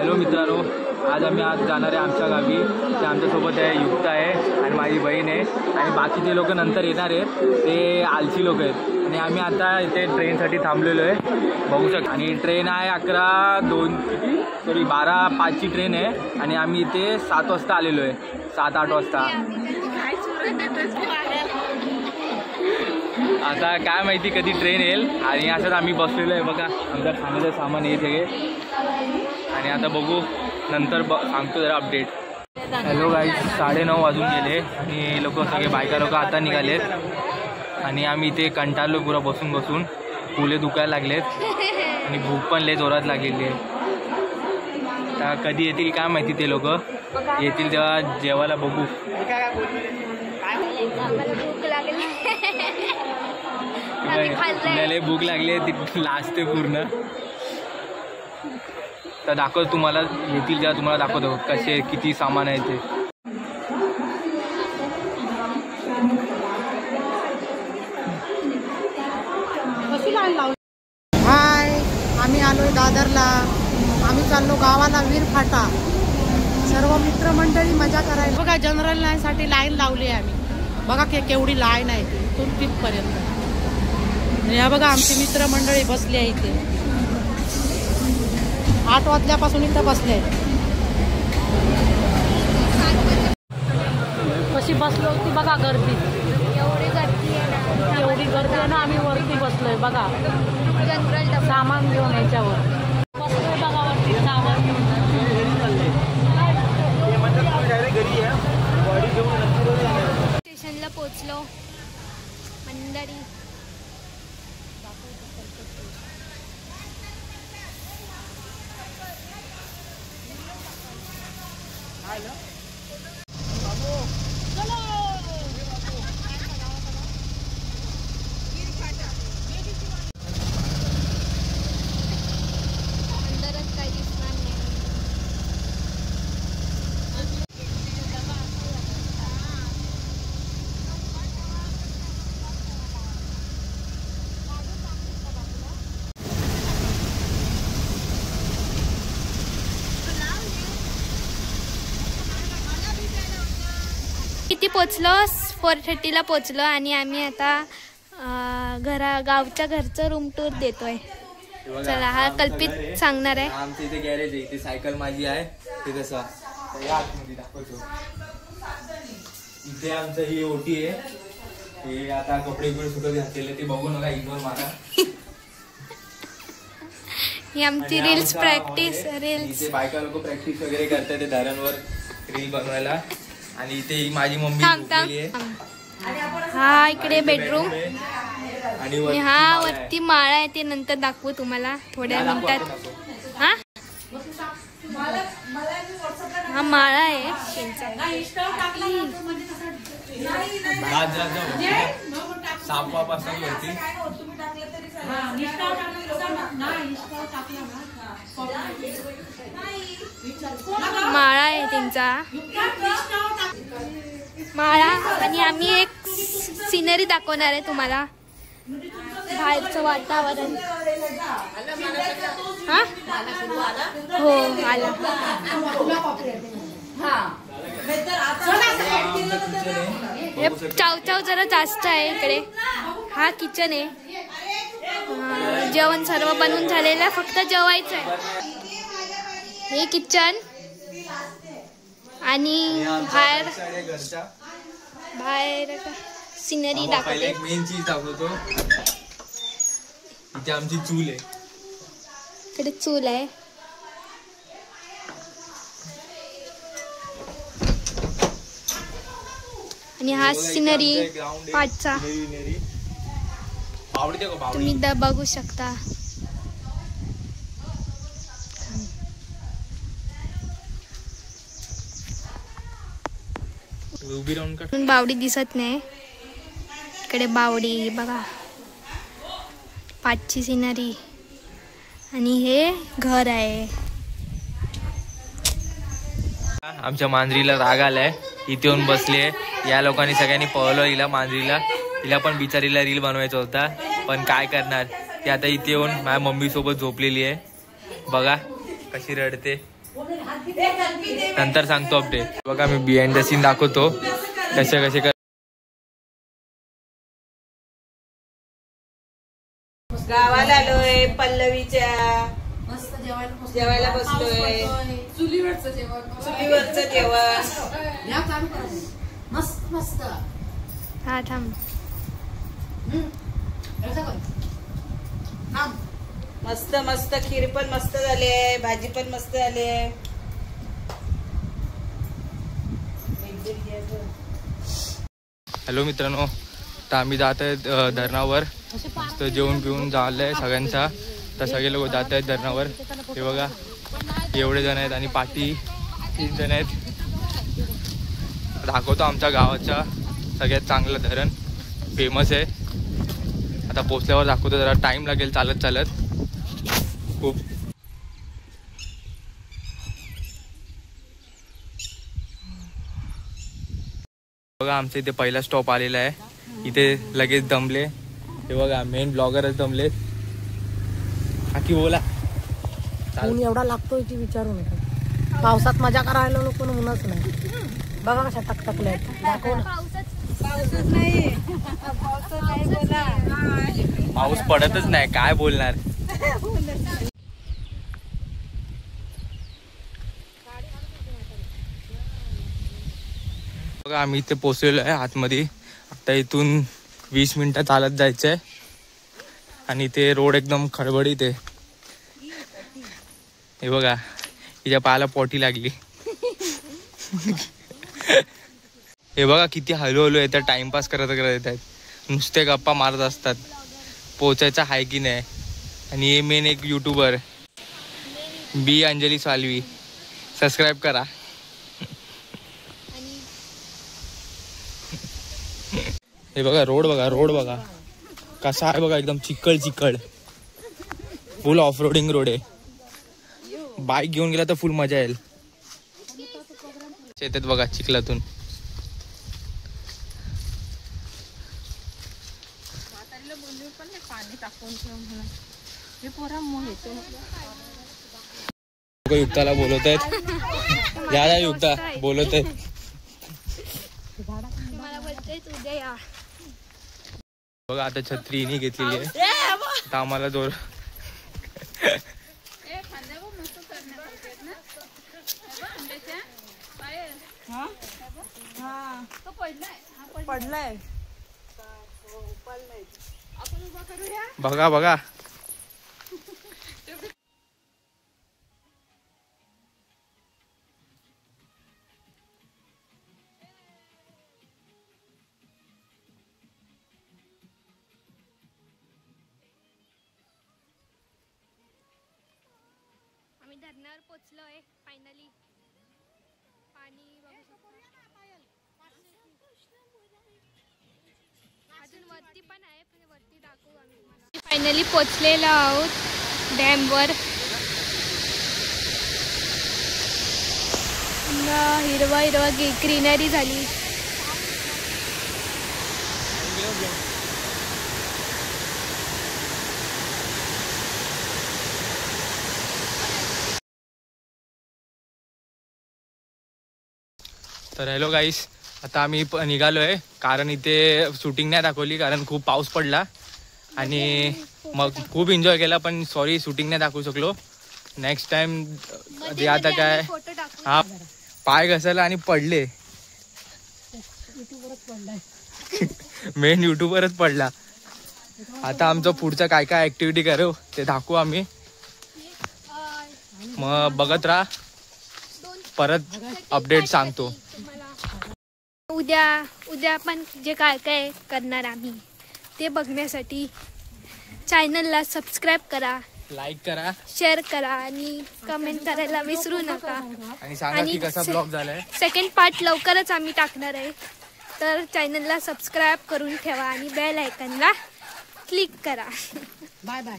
Hello मित्रांनो, आज जाणार आहे आमच्या गावी. ते आमच्यासोबत आहे, युक्त आहे आणि माझी बहीण आहे आणि बाकीचे लोक नंतर येणार आहेत, ते आलची लोक आहेत. आणि आम्ही आता इथे ट्रेनसाठी थांबलेलो आहे, बघू शकता. आणि ट्रेन आहे 12:05ची ट्रेन आहे आणि आम्ही इथे 7 वाजता आलेलो आहे, 7-8 वाजता. आता काय माहिती कधी ट्रेन येईल. आणि असंच आम्ही बसलेलो आहे बघा, आमच्या खाण्याचं सामान हे सगळे. आणि आता बघू नंतर सांगतो जरा अपडेट. हॅलो गाईज, 9:30 वाजून गेले आणि लोक सगळे बायका लोक आता निघालेत. आणि आम्ही इथे कंटाळलो पुरा बसून बसून, फुले दुखायला लागलेत आणि भूक पण लय जोरात लागलेली आहे. आता कधी येतील काय माहिती, ते लोक येतील तेव्हा जेवायला बघू. भूक लागली ती लाजते पूर्ण. तर दाखवतो तुम्हाला, येतील जेव्हा तुम्हाला दाखवतो कसे किती सामान आहे ते. हाय, आम्ही आलोय दादरला. आम्ही चाललो गावाला वीरफाटा. सर्व मित्रमंडळी मजा करायला. बघा, जनरल लाईनसाठी लाईन लावली आहे आम्ही. बघा केवढी लाईन आहे इथून तिथपर्यंत. या बघा आमची मित्रमंडळी बसली आहे इथे. 8 वाजल्यापासून इथं बसले आहे. कशी बसलो होती बघा, गर्दी एवढी गर्दी आहे ना. आम्ही वरती बसलोय बघा, सामान घेऊन याच्यावर बसलोय बघा, वरती सामान घेऊन. स्टेशनला पोचलो मंडळी. किती पोचलो, 4:30ला पोचलो. आणि आम्ही आता गावच्या घरचं रूम टूर देतोय. चला, हा कल्पित सांगणार आहे. आमच्या इथे गॅरेज आहे, इथे सायकल माझी आहे ते कसं आतमध्ये दाखवतो. इथे आमचं ही ओटी आहे, हे आता कपडे सुकत घातलेले ते बघू नका, इग्नोर मारा. ही आमची रील्स प्रॅक्टिस. इथे बायका लोक प्रॅक्टिस वगैरे करतात ते दारांवर रील बनवायला. आणि इथे ही माझी मम्मी झोपलेली आहे. हा इकडे बेडरूम आणि हा वरती माळा आहे, ते नंतर दाखवू तुम्हाला थोड्या मिनिटात. हा हा माळा आहे. साप वाप असतात वरती. माळा आहे त्यांचा माळा. आणि आम्ही एक सिनरी दाखवणार आहे तुम्हाला, बाहेरचं वातावरण. हा हो आला. चाव जरा जास्त आहे इकडे. हा किचन आहे. जेवण सर्व बनवून झालेलं आहे, फक्त जेवायचं आहे. हे किचन. आणि बाहेर सिनरी दाखवते. एक मेन चीज दाखवतो, इथे आमची चूल आहे. इकडे चूल आहे. आणि हा सिनरी पाठचा तुम्ही बघू शकता. बावडी दिसत नाही. इकडे बावडी बघा, पाठची सिनरी. आणि हे घर आहे. आमच्या मांजरीला राग आलाय, इथे येऊन बसली आहे. या लोकांनी सगळ्यांनी पळवलं हिला, मांजरीला. हिला पण बिचारीला रील बनवायचा होता, पण काय करणार. ती आता इथे येऊन माझ्या मम्मी सोबत झोपलेली आहे. बघा कशी रडते. नंतर सांगतो अपडेट. बघा मी बिहाइंड द सीन दाखवतो कसे कसे गावाला आलोय पल्लवीच्या मस्त जेवायला बसलोय. चुलीवरचं जेवण. या चालू करा. मस्त मस्त. हा थांब. मस्त मस्त खीर पण मस्त झाली, भाजी पण मस्त झाली. हॅलो मित्रांनो, तर आम्ही जात आहेत धरणावर. मस्त जेवण पिऊन झालंय सगळ्यांचा. तर सगळे लोक जात आहेत धरणावर. हे बघा एवढे जण आहेत आणि पाठी 3 जण आहेत. दाखवतो आमच्या गावाचा सगळ्यात चांगलं धरण, फेमस आहे. आता पोचल्यावर दाखवतो. जरा टाइम लागेल चालत चालत खूप. बघा आमच्या इथे पहिला स्टॉप आलेला आहे. इथे लगेच दमले. हे बघा मेन ब्लॉगरच दमले. बाकी बोला. ऊन एवढा लागतोय की विचारू नका. पावसात मजा करायला लोक ऊनच नाही. बघा कशा टकटकल्या दाखव ना. पाऊस पडतच नाही, काय बोलणार. बघा आम्ही इथे पोचलेलो आहे आतमध्ये. आता इथून 20 मिनिटं चालत जायचंय आणि ते रोड एकदम खडबडीत आहे. हे बघा तिच्या पायाला पोटी लागली. हे बघा किती हळूहळू येतात, टाइमपास करत येत आहेत. नुसते गप्पा मारत असतात. पोचायचं आहे की नाही. आणि हे मेन एक यूट्यूबर बी अंजली सालवी, सबस्क्राईब करा. हे बघा रोड बघा कसा आहे बघा. एकदम चिखल फुल ऑफ रोडिंग रोड आहे. बाईक घेऊन गेला तर फुल मजा येईल. येतात बघा चिखलातून. युक्ताला बोलवत आहेत. या युक्ता बोलवत आहेत. बघा आता छत्री नाही घेतलेली आहे. आता आम्हाला जोर पडलाय. बघा आम्ही धरणावर पोचलोय फायनली. पाणी अजून वरती पण आहे, पण वरती दाखवू आम्ही. फायनली पोचलेलो आहोत डॅमवर. हिरवा ग्रीनरी झाली. तर हॅलो गाईस, आता आम्ही निघालो आहे. कारण इथे शूटिंग नाही दाखवली कारण खूप पाऊस पडला आणि मग खूप एन्जॉय केला. पण सॉरी शूटिंग नाही दाखवू शकलो. नेक्स्ट टाइम आता काय. हा पाय घसरला आणि पडले. मेन युट्यूबवरच पडला. आता आमचं पुढचं काय काय ऍक्टिव्हिटी करू ते दाखवू आम्ही. मग बघत राहा, परत अपडेट सांगतो. उद्या पण जे काय काय करणार आम्ही ते बघण्यासाठी चॅनलला सबस्क्राईब करा, लाईक करा, शेअर करा आणि कमेंट करायला विसरू नका. आणि सांगा की कसा ब्लॉग झालाय. सेकंड पार्ट लवकरच आम्ही टाकणार आहे. तर चॅनलला सबस्क्राईब करून ठेवा आणि बेल आयकॉनला क्लिक करा. Bye bye.